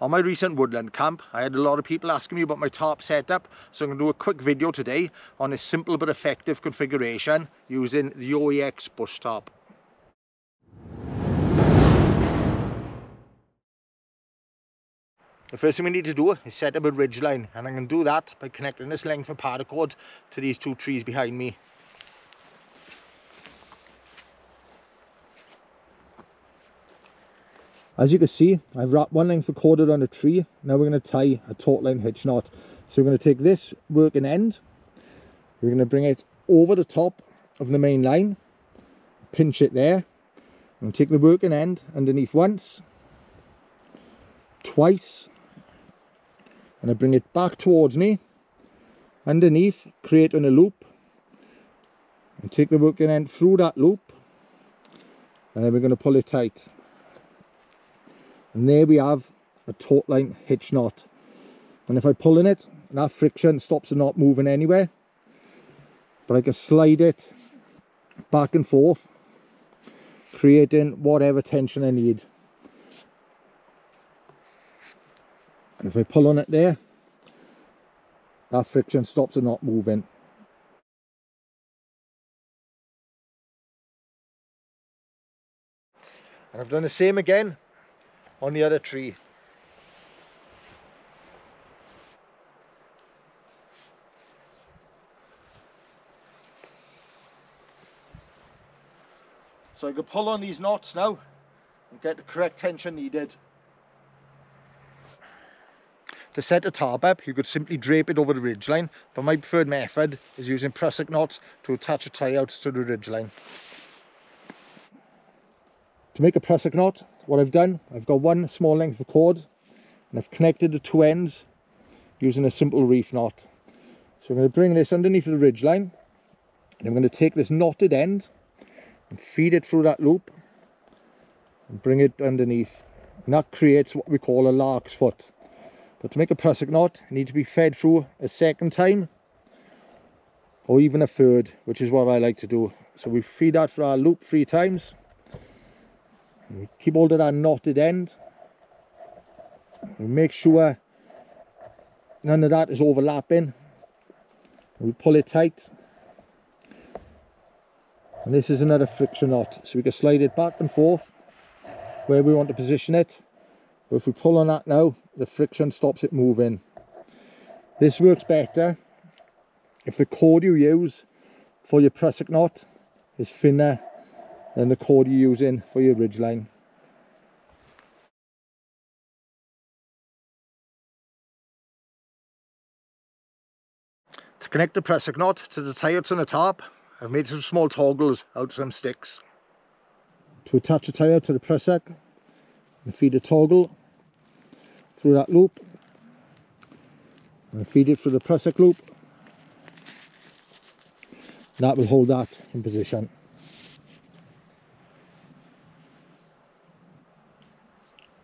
On my recent woodland camp, I had a lot of people asking me about my tarp setup, so I'm going to do a quick video today on this simple but effective configuration using the OEX Bush Tarp. The first thing we need to do is set up a ridgeline, and I'm going to do that by connecting this length of paracord to these two trees behind me. As you can see, I've wrapped one length of cord around a tree. Now we're going to tie a taut-line hitch knot. So we're going to take this working end, we're going to bring it over the top of the main line, pinch it there, and take the working end underneath once, twice, and I bring it back towards me, underneath, creating a loop, and take the working end through that loop, and then we're going to pull it tight. And there we have a taut-line hitch knot. And if I pull in it, that friction stops the knot moving anywhere. But I can slide it back and forth, creating whatever tension I need. And if I pull on it there, that friction stops the knot moving. And I've done the same again on the other tree. So I can pull on these knots now and get the correct tension needed. To set a tarp up, you could simply drape it over the ridgeline, but my preferred method is using prusik knots to attach a tie out to the ridgeline. To make a prusik knot, what I've done, I've got one small length of cord and I've connected the two ends using a simple reef knot. So I'm going to bring this underneath the ridgeline, and I'm going to take this knotted end and feed it through that loop and bring it underneath, and that creates what we call a lark's foot. But to make a prusik knot, it needs to be fed through a second time or even a third, which is what I like to do. So we feed that through our loop 3 times. We keep hold of that knotted end. We make sure none of that is overlapping. We pull it tight. And this is another friction knot, so we can slide it back and forth where we want to position it. But if we pull on that now, the friction stops it moving. This works better if the cord you use for your prusik knot is thinner than the cord you're using for your ridgeline. To connect the prusik knot to the tie-outs on the tarp, I've made some small toggles out of some sticks. To attach the tie-out to the prusik, I feed a toggle through that loop, and feed it through the prusik loop. That will hold that in position.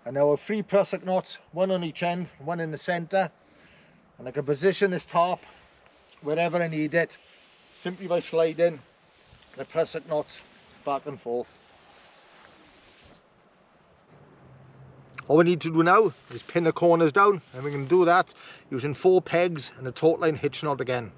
And now I have 3 prusik knots, one on each end, one in the centre, and I can position this tarp wherever I need it, simply by sliding the prusik knots back and forth. All we need to do now is pin the corners down, and we can do that using 4 pegs and a taut-line hitch knot again.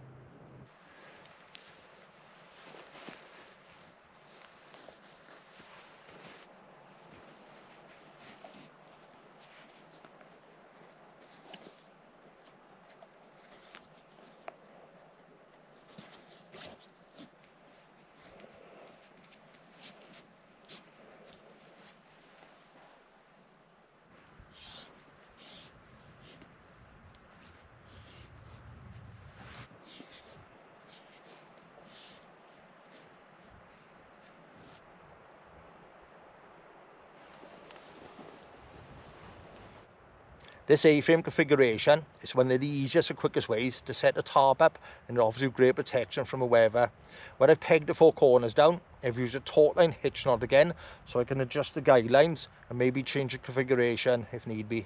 This A-frame configuration is one of the easiest and quickest ways to set a tarp up, and it offers you great protection from the weather. When I've pegged the 4 corners down, I've used a taut-line hitch knot again, so I can adjust the guidelines and maybe change the configuration if need be.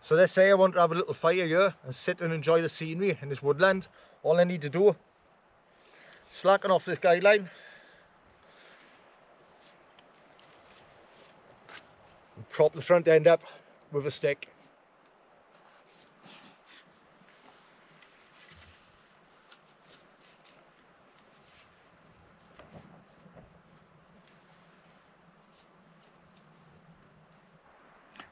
So let's say I want to have a little fire here and sit and enjoy the scenery in this woodland. All I need to do, slacken off this guideline, and prop the front end up with a stick.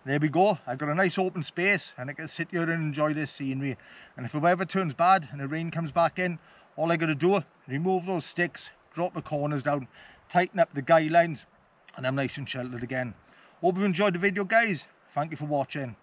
There we go. I've got a nice open space and I can sit here and enjoy this scenery. And if the weather turns bad and the rain comes back in, all I got to do, remove those sticks, drop the corners down, tighten up the guy lines, and I'm nice and sheltered again. Hope you enjoyed the video, guys. Thank you for watching.